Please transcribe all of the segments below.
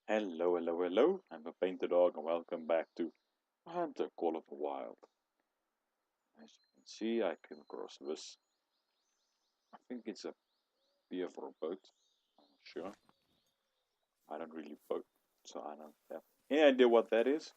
Hello, hello, hello. I'm the Painted Dog and welcome back to Hunter Call of the Wild. As you can see, I came across this. I think it's a pier for a boat. I'm not sure. I don't really boat, so I don't have any idea what that is.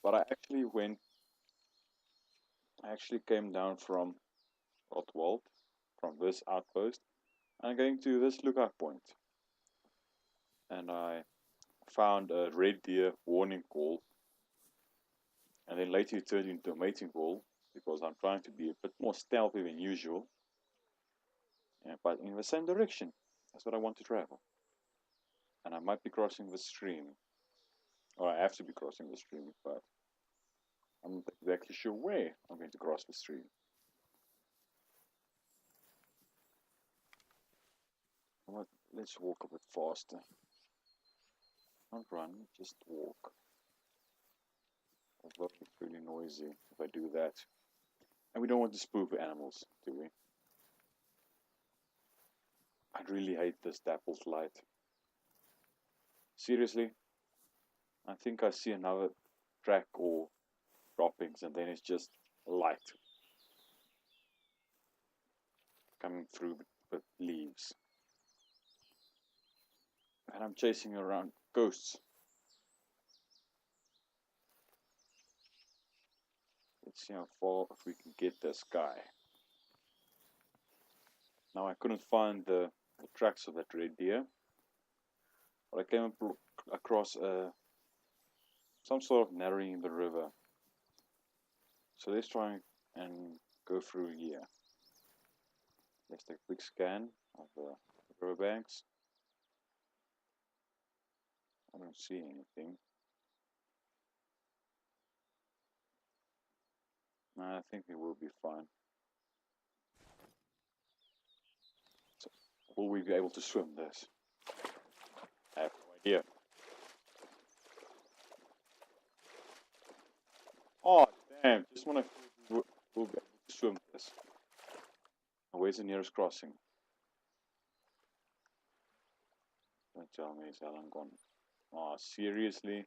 But I actually came down from Rotwald, from this outpost, and I'm going to this lookout point. And I found a red deer warning call, and then later it turned into a mating call because I'm trying to be a bit more stealthy than usual. Yeah, but in the same direction. That's what I want to travel. And I might be crossing the stream. Or I have to be crossing the stream, but I'm not exactly sure where I'm going to cross the stream. Let's walk a bit faster. Not run, just walk. Although it's really noisy if I do that. And we don't want to spook the animals, do we? I really hate this dappled light. Seriously? I think I see another track or droppings and then it's just light coming through the leaves. And I'm chasing around ghosts. Let's see how far if we can get this guy. Now I couldn't find the tracks of that red deer, but I came across some sort of narrowing in the river. So let's try and go through here. Let's take a quick scan of the riverbanks. I don't see anything. I think we will be fine. So, will we be able to swim this? I have no idea. Oh, damn. Just want to we'll be able to swim this. Where's the nearest crossing? Don't tell me it's Alan gone. Oh, seriously?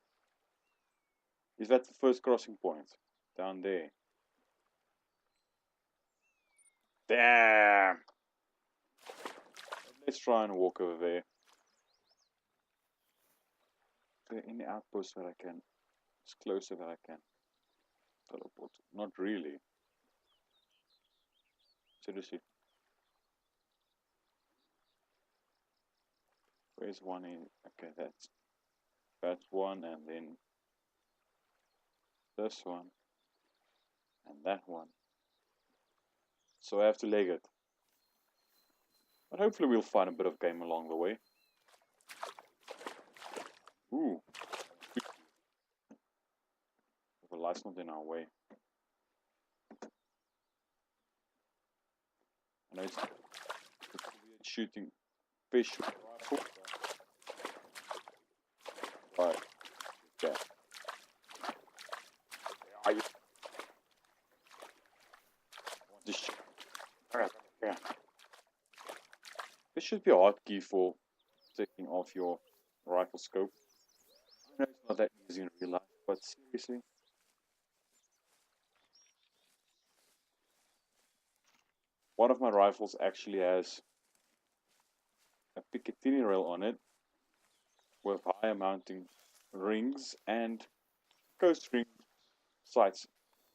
Is that the first crossing point? Down there? Damn! Let's try and walk over there. Is there any outpost that I can... It's closer that I can teleport? Not really. Seriously. Where's one in? Okay, that's one, and then this one, and that one. So I have to leg it. But hopefully we'll find a bit of game along the way. Ooh. The light's not in our way. I know it's shooting fish with a rifle. Right. Okay. Where are you? I want to shoot. Alright, yeah. This should be a hotkey for taking off your rifle scope. I know it's not that easy in real life, but seriously. One of my rifles actually has a Picatinny rail on it with higher mounting rings and ghost ring sights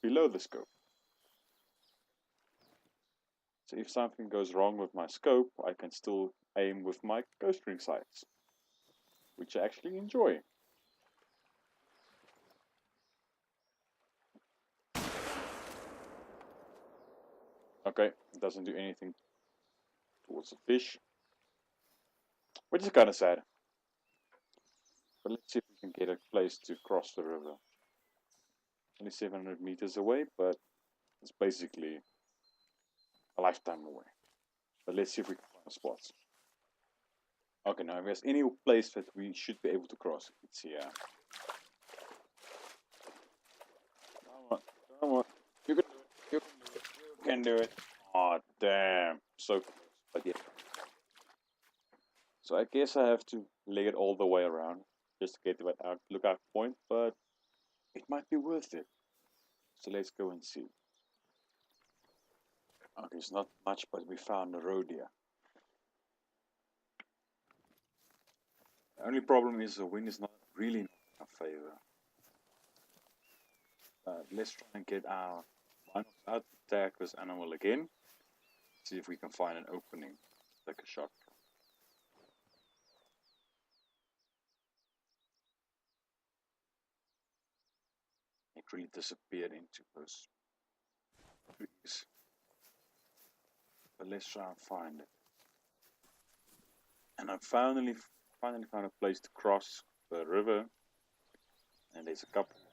below the scope. So if something goes wrong with my scope, I can still aim with my ghost ring sights, which I actually enjoy. Okay, it doesn't do anything towards the fish, which is kind of sad. But let's see if we can get a place to cross the river. Only 700 meters away, but it's basically a lifetime away. But let's see if we can find a spot. Okay, now if there's any place that we should be able to cross, it's here. Come on, you can do it, you can do it, you can do it. Oh damn, so close, but yeah. So I guess I have to leg it all the way around just to get to that lookout point, but it might be worth it. So let's go and see. Okay, it's not much, but we found a roe deer. The only problem is the wind is not really in our favor. Let's try and get our binos out to attack this animal again. See if we can find an opening. Take a shot. It really disappeared into those trees. But let's try and find it. And I finally found a place to cross the river. And there's a couple of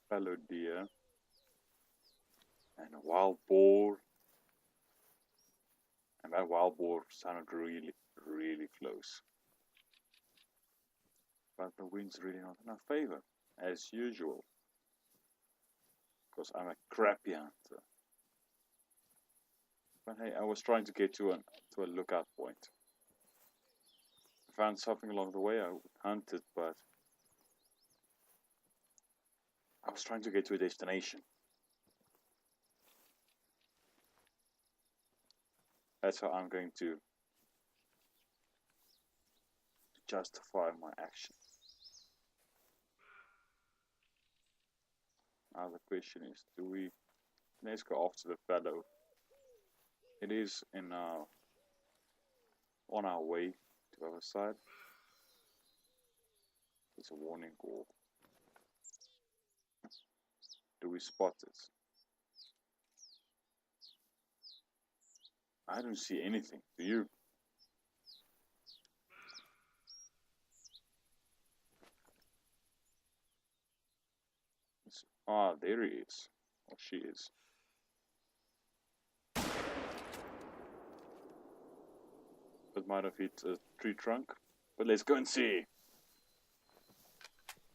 fallow deer and a wild boar. And that wild boar sounded really, really close. But the wind's really not in our favor, as usual. Because I'm a crappy hunter. But hey, I was trying to get to a lookout point. I found something along the way. I hunted, but I was trying to get to a destination. That's how I'm going to justify my action. Now the question is, let's go after the fellow. It is on our way to the other side. It's a warning call. Do we spot it? I don't see anything. Do you? Ah, there he is. Or she is. That might have hit a tree trunk. But let's go and see.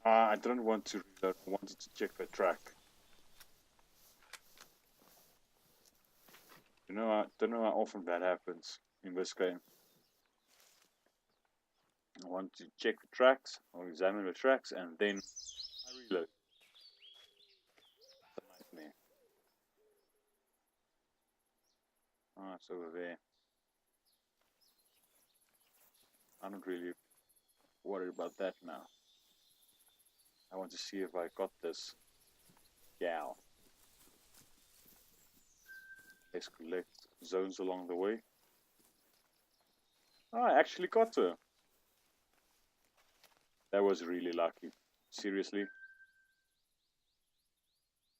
I don't want to reload. I wanted to check the track. I don't know how often that happens in this game. I want to check the tracks, or examine the tracks, and then I reload. It's a nightmare. Ah, it's over there. I'm not really worried about that now. I want to see if I got this gal. Let's collect zones along the way. Oh, I actually got her. That was really lucky. Seriously?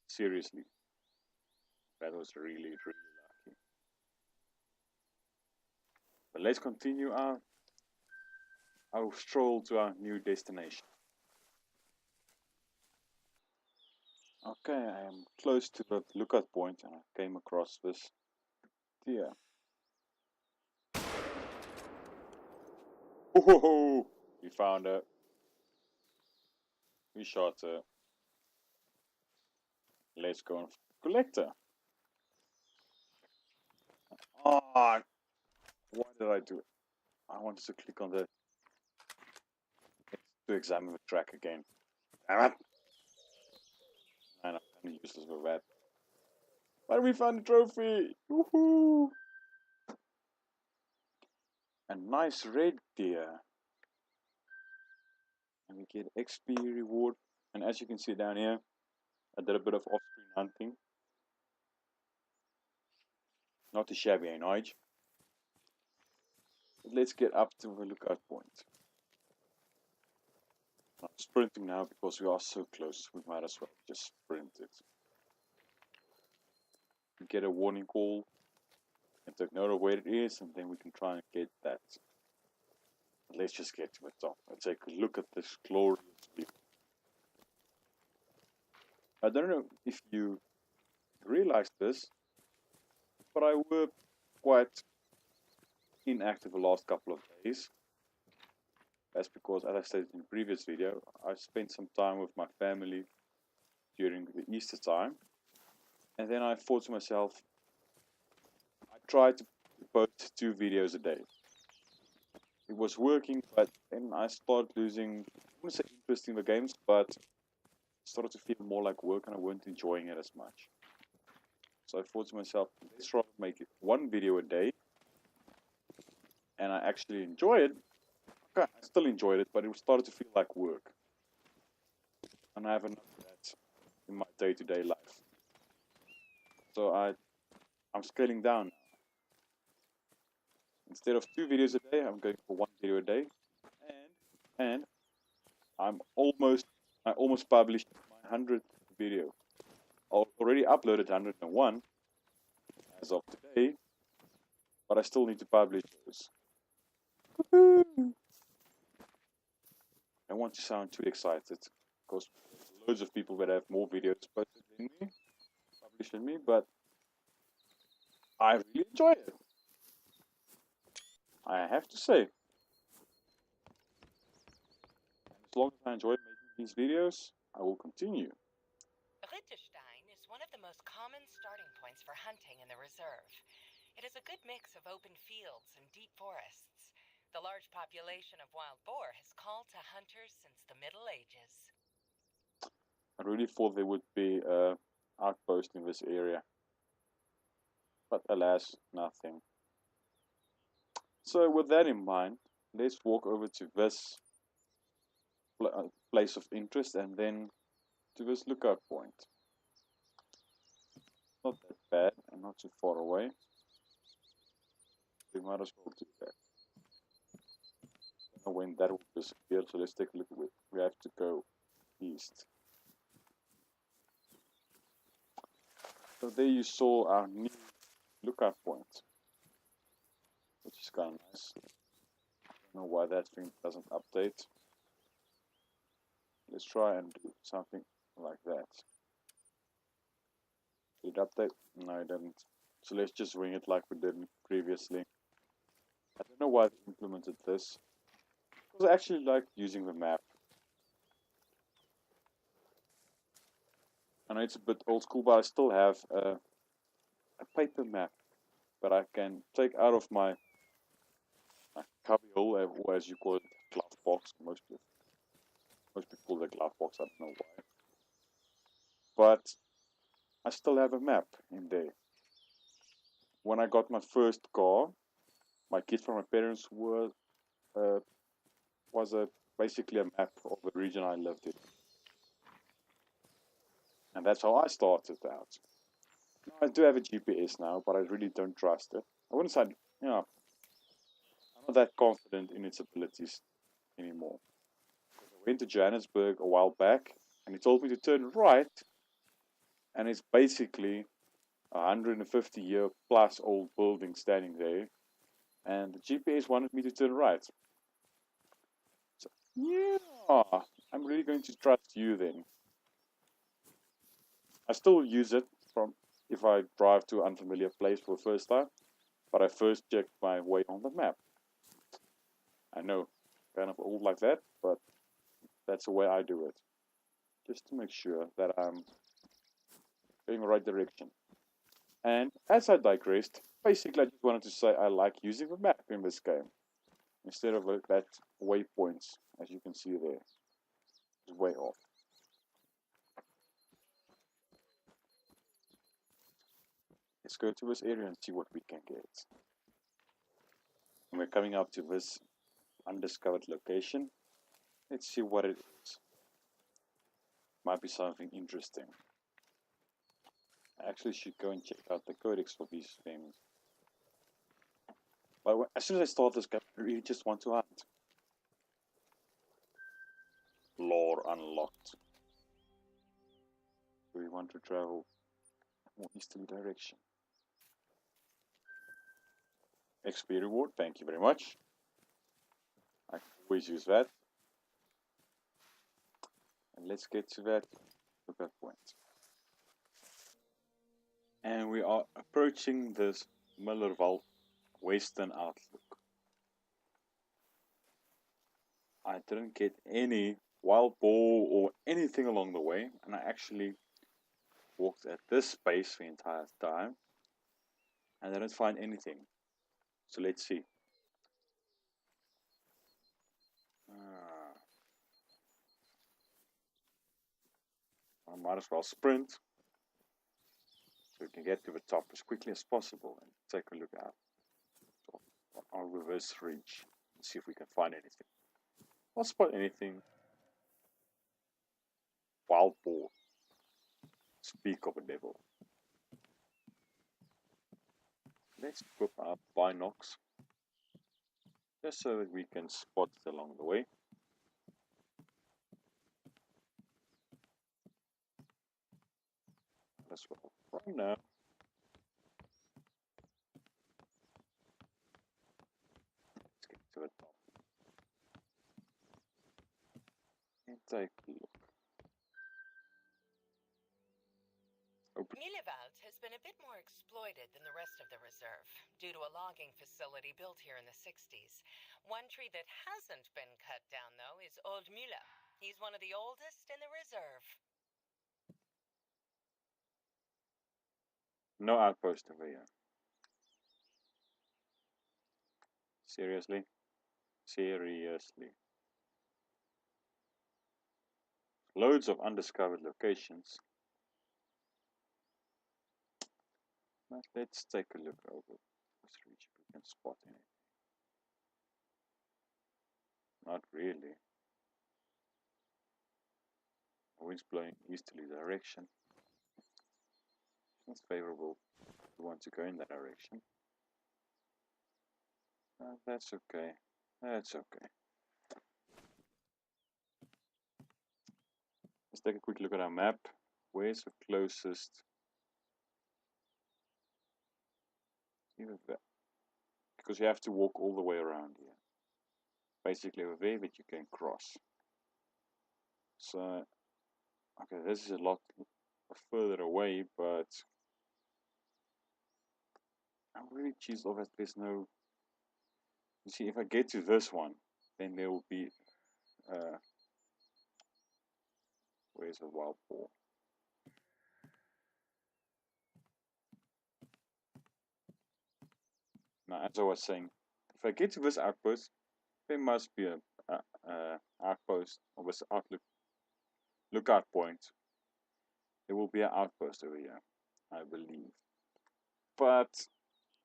Seriously. That was really, really lucky. But let's continue our stroll to our new destination. Okay, I am close to the lookout point and I came across this deer. Oh, we found her. We shot her. Let's go and collect her. Ah, why did I do it? I wanted to click on the to examine the track again. Damn it! And I'm kind of useless with that. But we found a trophy! Woohoo! A nice red deer. And we get XP reward. And as you can see down here, I did a bit of off-screen hunting. Not too shabby, ain't I? But let's get up to the lookout point. I'm sprinting now because we are so close. We might as well just sprint it. We get a warning call and take note of where it is, and then we can try and get that. But let's just get to the top and take a look at this glorious view. I don't know if you realized this, but I were quite inactive the last couple of days. That's because, as I stated in the previous video, I spent some time with my family during the Easter time. And then I thought to myself, I tried to post 2 videos a day. it was working, but then I started losing, I wouldn't say interest in the games, but it started to feel more like work and I weren't enjoying it as much. So I thought to myself, let's try to make it one video a day. And I actually enjoy it. Okay, I still enjoyed it, but it started to feel like work. And I have enough of that in my day-to-day life. So I'm scaling down now. Instead of 2 videos a day, I'm going for 1 video a day. And I almost published my 100th video. I already uploaded 101 as of today, but I still need to publish those. I don't want to sound too excited, because there's loads of people that have more videos posted than me, published than me, but I really enjoy it. I have to say. And as long as I enjoy making these videos, I will continue. Ritterstein is one of the most common starting points for hunting in the reserve. It is a good mix of open fields and deep forests. The large population of wild boar has called to hunters since the Middle Ages. I really thought there would be an outpost in this area, but alas, nothing. So with that in mind, let's walk over to this place of interest and then to this lookout point. Not that bad and not too far away. We might as well do that. I don't know when that will disappear, so let's take a look at it. We have to go east. So there you saw our new lookout point, which is kind of nice. I don't know why that thing doesn't update. Let's try and do something like that. Did it update? No, it didn't. So let's just wing it like we did previously. I don't know why they implemented this, because I actually like using the map. I know it's a bit old school, but I still have a paper map that I can take out of my cubbyhole, or as you call it, glove box. Most people call it a glove box, I don't know why. But I still have a map in there. When I got my first car, my gift from my parents was basically a map of the region I lived in. And that's how I started out. Now, I do have a GPS now, but I really don't trust it. I wouldn't say, I'm not that confident in its abilities anymore. I went to Johannesburg a while back, and he told me to turn right, and it's basically a 150-year plus old building standing there, and the GPS wanted me to turn right. So, yeah, I'm really going to trust you then. I still use it from if I drive to an unfamiliar place for the first time, but I first check my way on the map. I know, kind of old like that, but that's the way I do it. Just to make sure that I'm going the right direction. And as I digressed, basically I just wanted to say I like using the map in this game. Instead of that waypoints, as you can see there. It's way off. Let's go to this area and see what we can get. And we're coming up to this undiscovered location. Let's see what it is. Might be something interesting. I actually should go and check out the codex for these things. But as soon as I start this game, I really just want to hunt. Lore unlocked. We want to travel more easterly direction. XP reward, thank you very much. I can always use that. And let's get to that lookout point. And we are approaching this Millerval Western Outlook. I didn't get any wild boar or anything along the way, and I actually walked at this space the entire time and I didn't find anything. So let's see. I might as well sprint so we can get to the top as quickly as possible and take a look at our reverse reach and see if we can find anything. Not spot anything. Wild boar. Speak of a devil. Let's equip our binocs just so that we can spot it along the way. As well. Right now. Let's get to the top. And take a look. Mileveld has been a bit more exploited than the rest of the reserve, due to a logging facility built here in the 60s. One tree that hasn't been cut down, though, is Old Mule. He's one of the oldest in the reserve. No outpost over here. Seriously? Seriously. Loads of undiscovered locations. But let's take a look over this region if we can spot anything. Not really. The wind's blowing easterly direction. It's favorable. We want to go in that direction. That's okay. That's okay. Let's take a quick look at our map. Where's the closest? Even there. Because you have to walk all the way around here. Basically over there that you can cross. So, okay, this is a lot further away, but I'm really cheesed off that there's no. You see, if I get to this one, then there will be. Where's a wild boar? Now, as I was saying, if I get to this outpost, there must be a outpost or this lookout point. There will be an outpost over here, I believe. But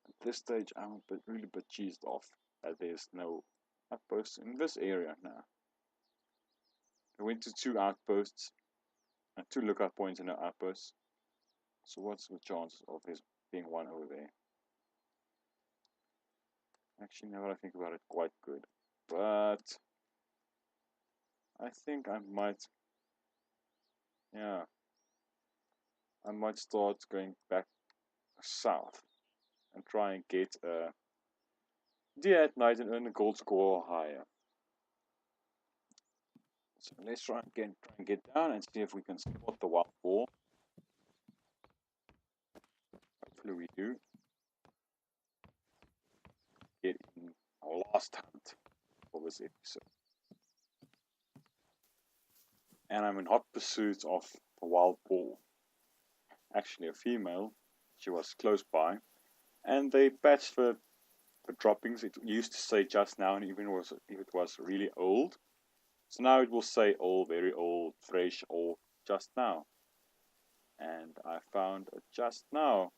at this stage, I'm really a bit cheesed off that there's no outpost in this area now. I went to 2 outposts and 2 lookout points and no outposts. So what's the chances of there being one over there? Actually, now that I think about it, quite good. But I think I might, yeah, I might start going back south and try and get a deer at night and earn a gold score or higher. So let's try and get down and see if we can spot the wild boar. Hopefully we do. Get in our last hunt for this episode. And I'm in hot pursuit of a wild boar. Actually a female. She was close by. And they patched the droppings. It used to say just now, and even if it was really old. So now it will say old, very old, fresh, or just now. And I found a just now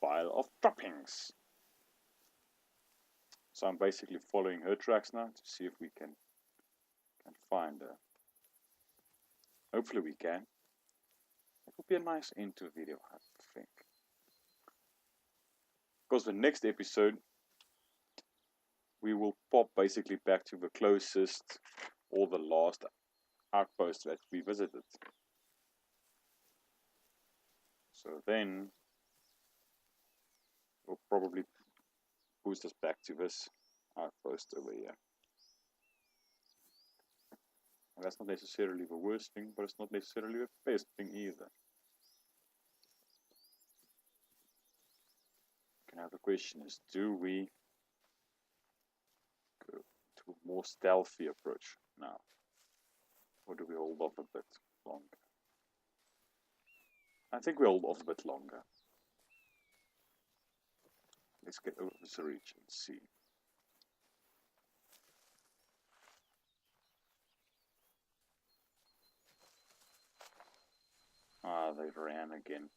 pile of droppings. So I'm basically following her tracks now to see if we can find her. Hopefully we can. It would be a nice end to a video, I think. Because the next episode we will pop basically back to the closest or the last outpost that we visited. So then we'll probably boost us back to this outpost over here. And that's not necessarily the worst thing, but it's not necessarily the best thing either. Okay, now the question is, do we go to a more stealthy approach now? Or do we hold off a bit longer? I think we hold off a bit longer. Let's get over this reach and see. Ah, they ran again.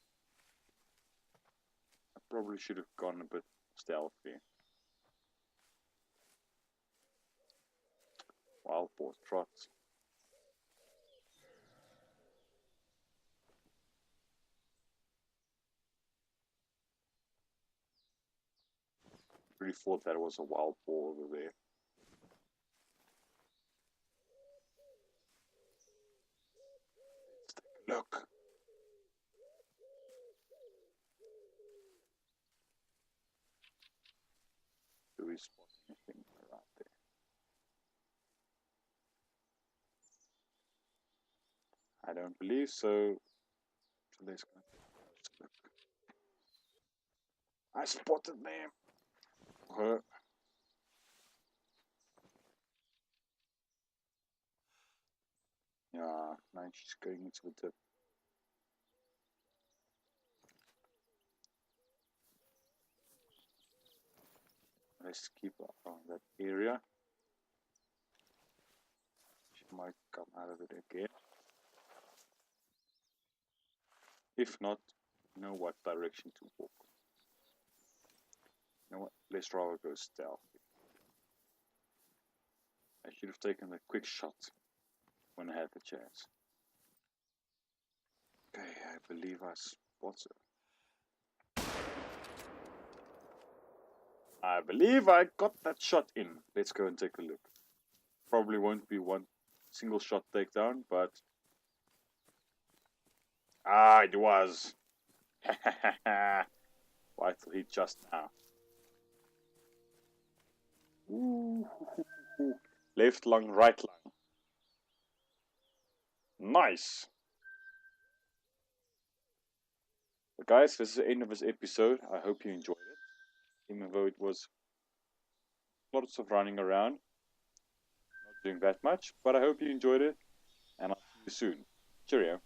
I probably should have gone a bit stealthy. Wild boar trot. Really thought that was a wild boar over there. Let's take a look. Do we spot anything around there? I don't believe so. So let's go take a close look. I spotted them. Her. Yeah, now she's going into the dip. Let's keep her on that area. She might come out of it again. If not, know what direction to walk. You know what? Let's rather go stealthy. I should have taken a quick shot when I had the chance. Okay, I believe I spot her. I believe I got that shot in. Let's go and take a look. Probably won't be one single shot takedown, but it was. Vital hit just now. Ooh. Left lung, right lung. Nice. But guys, this is the end of this episode. I hope you enjoyed it. Even though it was lots of running around, not doing that much, but I hope you enjoyed it, and I'll see you soon. Cheerio.